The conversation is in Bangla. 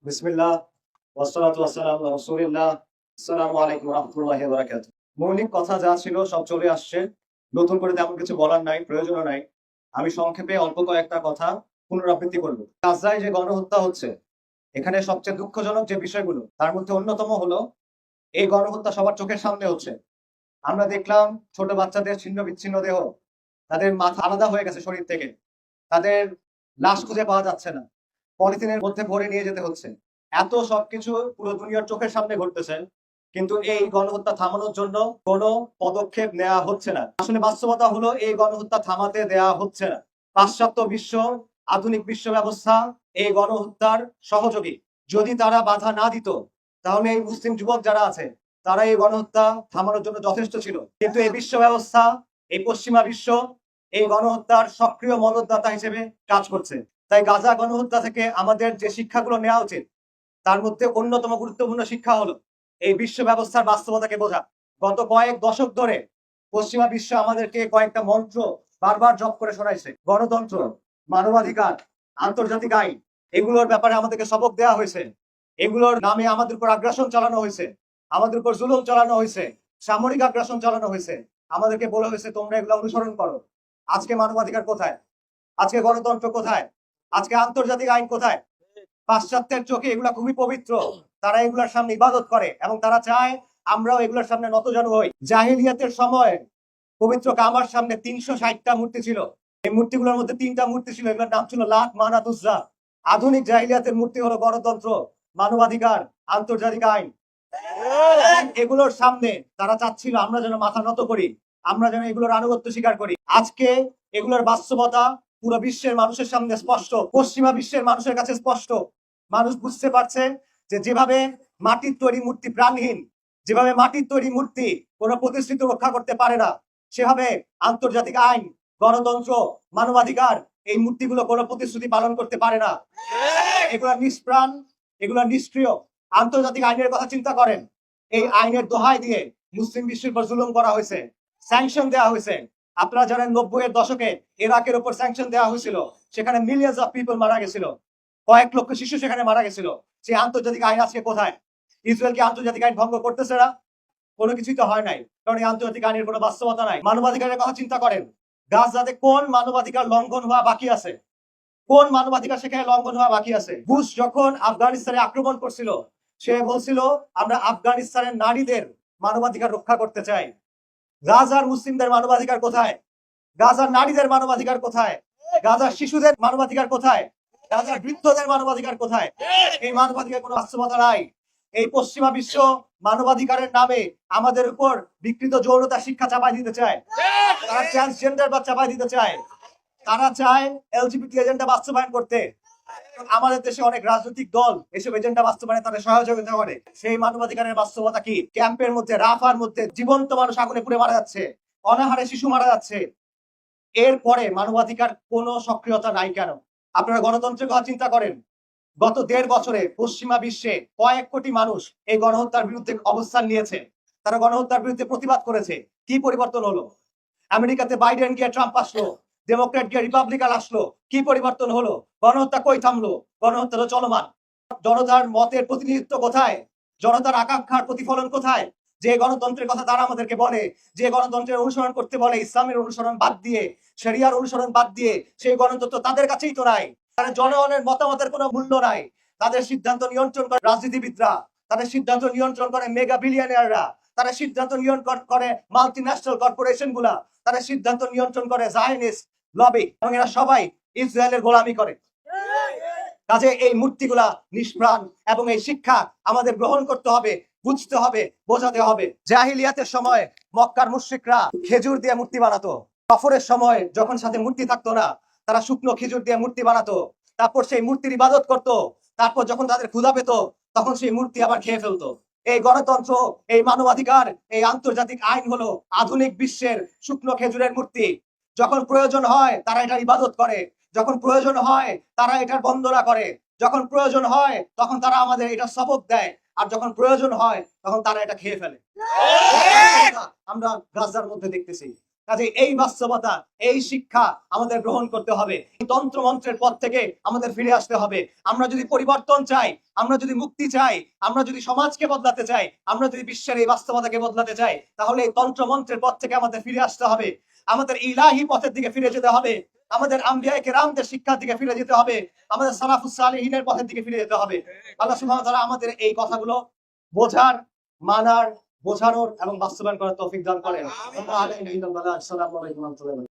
বিসমিল্লাহ ওয়াসসালাতু ওয়াসসালামু আলা রাসূলিল্লাহ। আসসালামু আলাইকুম ওয়া রাহমাতুল্লাহি ওয়া বারাকাতুহু। মৌলিক কথা যা ছিল সব চলে আসছে। নতুন করে তেমন কিছু বলার নাই, প্রয়োজনও নাই। আমি সংক্ষেপে অল্প কয়েকটা কথা পুনরাবৃত্তি করব। গাজায় যে গণহত্যা হচ্ছে, এখানে সবচেয়ে দুঃখজনক যে বিষয়গুলো তার মধ্যে অন্যতম হলো এই গণহত্যা সবার চোখের সামনে হচ্ছে। আমরা দেখলাম ছোট বাচ্চাদের ছিন্ন বিচ্ছিন্ন দেহ, তাদের মাথা আলাদা হয়ে গেছে শরীর থেকে, তাদের লাশ খুঁজে পাওয়া যাচ্ছে না, পলিথিনের মধ্যে ভরে নিয়ে যেতে হচ্ছে। এত সবকিছু পুরো দুনিয়ার চোখের সামনে ঘটতেছে, কিন্তু এই গণহত্যা থামানোর জন্য কোনো পদক্ষেপ নেওয়া হচ্ছে না। আসলে বাস্তবতা হলো এই গণহত্যা থামাতে দেয়া হচ্ছে না। পাশ্চাত্য বিশ্ব, আধুনিক বিশ্ব ব্যবস্থা এই গণহত্যার সহযোগী। যদি তারা বাধা না দিত, তাহলে এই মুসলিম যুবক যারা আছে তারা এই গণহত্যা থামানোর জন্য যথেষ্ট ছিল। কিন্তু এই বিশ্ব ব্যবস্থা, এই পশ্চিমা বিশ্ব এই গণহত্যার সক্রিয় মদতদাতা হিসেবে কাজ করছে। তাই গাজা গণহত্যা থেকে আমাদের যে শিক্ষাগুলো নেওয়া উচিত, তার মধ্যে অন্যতম গুরুত্বপূর্ণ শিক্ষা হলো এই বিশ্ব ব্যবস্থার বাস্তবতাকে বোঝা। গত কয়েক দশক ধরে পশ্চিমা বিশ্ব আমাদেরকে কয়েকটা মন্ত্র বারবার জপ করে শোনাইছে। গণতন্ত্র, মানবাধিকার, আন্তর্জাতিক আইন, এগুলোর ব্যাপারে আমাদেরকে সবক দেওয়া হয়েছে। এগুলোর নামে আমাদের উপর আগ্রাসন চালানো হয়েছে, আমাদের উপর জুলুম চালানো হয়েছে, সামরিক আগ্রাসন চালানো হয়েছে। আমাদেরকে বলা হয়েছে তোমরা এগুলো অনুসরণ করো। আজকে মানবাধিকার কোথায়? আজকে গণতন্ত্র কোথায়? আজকে আন্তর্জাতিক আইন কোথায়? পাশ্চাত্যের চোখে এগুলা খুবই পবিত্র। তারা এগুলার সামনে ইবাদত করে এবং তারা চায় আমরাও এগুলোর সামনে নতজানু হই। জাহিলিয়াতের সময় পবিত্র কাবার সামনে ৩৬০টা মূর্তি ছিল। এই মূর্তিগুলোর মধ্যে ৩টা মূর্তি ছিল, এগুলোর নাম ছিল লাত, মানাত, উজ্জা। আধুনিক জাহিলিয়াতের মূর্তি হলো গণতন্ত্র, মানবাধিকার, আন্তর্জাতিক আইন। এগুলোর সামনে তারা চাচ্ছিল আমরা যেন মাথা নত করি, আমরা যেন এগুলোর আনুগত্য স্বীকার করি। আজকে এগুলোর বাস্তবতা পুরো বিশ্বের মানুষের সামনে স্পষ্ট, পশ্চিমা বিশ্বের মানুষের কাছে স্পষ্ট। মানুষ বুঝতে পারছে যে যেভাবে মাটির তৈরি মূর্তি প্রাণহীন, যেভাবে মাটির তৈরি মূর্তি কোনো প্রতিশ্রুতি রক্ষা করতে পারে না, সেভাবে আন্তর্জাতিক আইন, গণতন্ত্র, মানবাধিকার এই মূর্তিগুলো কোনো প্রতিশ্রুতি পালন করতে পারে না। এগুলা নিষ্প্রাণ, এগুলা নিষ্ক্রিয়। আন্তর্জাতিক আইনের কথা চিন্তা করেন। এই আইনের দোহাই দিয়ে মুসলিম বিশ্বের উপর জুলুম করা হয়েছে, স্যাংশন দেওয়া হয়েছে। আপনারা জানেন ৯০-এর দশকে ইরাকের উপর স্যাংশন দেওয়া হয়েছিল, সেখানে মিলিয়ন্স অফ পিপল মারা গেছিল, কয়েক লক্ষ শিশু সেখানে মারা গেছিল। সেই আন্তর্জাতিক আইন আজকে কোথায়? ইসরায়েল কি আন্তর্জাতিক আইন ভঙ্গ করতেছে না? কোনো কিছুই তো হয় নাই, কারণ এই আন্তর্জাতিক আইনের কোনো বাস্তবতা নাই। মানবাধিকারের কথা চিন্তা করেন। গাজাতে কোন মানবাধিকার লঙ্ঘন হওয়া বাকি আছে? কোন মানবাধিকার সেখানে লঙ্ঘন হওয়া বাকি আছে? বুশ যখন আফগানিস্তানে আক্রমণ করছিল, সে বলছিল আমরা আফগানিস্তানের নারীদের মানবাধিকার রক্ষা করতে চাই। গাজার মুসলিমদের মানবাধিকার কোথায়? গাজার নারীদের মানবাধিকার কোথায়? গাজার শিশুদের মানবাধিকার কোথায়? গাজার বৃদ্ধদের মানবাধিকার কোথায়? এই মানবাধিকার কোনো বাস্তবতা নাই। এই পশ্চিমা বিশ্ব মানবাধিকারের নামে আমাদের উপর বিকৃত যৌনতা শিক্ষা চাপাই দিতে চায়, তারা ট্রান্সজেন্ডার বা চাপাই দিতে চায়, তারা চায় এলজিবিটি এজেন্ডা বাস্তবায়ন করতে। আমাদের দেশে অনেক রাজনৈতিক দল এসব এজেন্ডা বাস্তবায়নে তাদের সহযোগিতা করে। সেই মানবাধিকারের বাস্তবতা কি? ক্যাম্পের মধ্যে, রাফার মধ্যে জীবন্ত মানুষ আগুনে পুড়ে মারা যাচ্ছে, অনাহারে শিশু মারা যাচ্ছে। এরপরে মানবাধিকার কোনো সক্রিয়তা নাই কেন? আপনারা গণতন্ত্রের কথা চিন্তা করেন। গত ১.৫ বছরে পশ্চিমা বিশ্বে কয়েক কোটি মানুষ এই গণহত্যার বিরুদ্ধে অবস্থান নিয়েছে, তারা গণহত্যার বিরুদ্ধে প্রতিবাদ করেছে। কি পরিবর্তন হলো? আমেরিকাতে বাইডেন গিয়ে ট্রাম্প আসলো, ডেমোক্রেট গিয়ে রিপাবলিকান আসলো, কি পরিবর্তন হলো? গণহত্যা কই থামলো? গণহত্যা তো চলমান। জনতার মতের প্রতিনিধিত্ব কোথায়? জনতার আকাঙ্ক্ষার প্রতিফলন কোথায়? যে গণতন্ত্রের কথা তারা আমাদেরকে বলে, যে গণতন্ত্রের অনুসরণ করতে বলে, ইসলামের অনুসরণ বাদ দিয়ে, শরিয়ার অনুসরণ বাদ দিয়ে, সেই গণতন্ত্র তাদের কাছেই তো নাই। তারা জনগণের মতামতের কোনো মূল্য নাই। তাদের সিদ্ধান্ত নিয়ন্ত্রণ করে রাজনীতিবিদরা, তাদের সিদ্ধান্ত নিয়ন্ত্রণ করে মেগা বিলিয়নিয়াররা, তারা সিদ্ধান্ত নিয়ন্ত্রণ করে মাল্টি ন্যাশনাল কর্পোরেশন গুলা, তারা সিদ্ধান্ত নিয়ন্ত্রণ করে জায়নিস্ট লবি, এবং এরা সবাই ইসরায়েলের গোলামি করে। কাজে এই মূর্তিগুলা নিষ্প্রাণ, এবং এই শিক্ষা আমাদের গ্রহণ করতে হবে, বুঝতে হবে, বোঝাতে হবে। জাহিলিয়াতের সময় মক্কার মুশরিকরা খেজুর দিয়ে মূর্তি বানাতো। সফরের সময় যখন সাথে মূর্তি থাকতো না, তারা শুকনো খেজুর দিয়ে মূর্তি বানাতো, তারপর সেই মূর্তির ইবাদত করতো। তারপর যখন তাদের ক্ষুধা পেত, তখন সেই মূর্তি আবার খেয়ে ফেলতো। এই গণতন্ত্র, এই মানবাধিকার, এই আন্তর্জাতিক আইন হলো আধুনিক বিশ্বের শুকনো খেজুরের মূর্তি। যখন প্রয়োজন হয় তারা এটার ইবাদত করে, যখন প্রয়োজন হয় তারা এটার বন্দনা করে, যখন প্রয়োজন হয় তখন তারা আমাদের এটা সবক দেয়, আর যখন প্রয়োজন হয় তখন তারা এটা খেয়ে ফেলে। আমরা গাজার মধ্যে দেখতেছি কাজে এই বাস্তবতা, এই শিক্ষা আমাদের গ্রহণ করতে হবে। তন্ত্র মন্ত্রের পথ থেকে আমাদের ফিরে আসতে হবে। আমরা যদি পরিবর্তন চাই, আমরা যদি মুক্তি চাই, আমরা যদি সমাজকে বদলাতে চাই, আমরা যদি বিশ্বের এই বাস্তবতাকে বদলাতে চাই, তাহলে এই তন্ত্র মন্ত্রের পথ থেকে আমাদের ফিরে আসতে হবে। আমাদের ইলাহি পথের দিকে ফিরে যেতে হবে। আমাদের আম্বিয়া কেরামদের শিক্ষার দিকে ফিরে যেতে হবে। আমাদের সালাফুস সালেহিনের পথের দিকে ফিরে যেতে হবে। আল্লাহ সুবহানাহু ওয়া তাআলা আমাদের এই কথাগুলো বোঝার, মানার, বোঝানোর এবং বাস্তবায়ন করার তৌফিক দান করেন। আসসালামু আলাইকুম ওয়া রাহমাতুল্লাহি ওয়া বারাকাতুহু।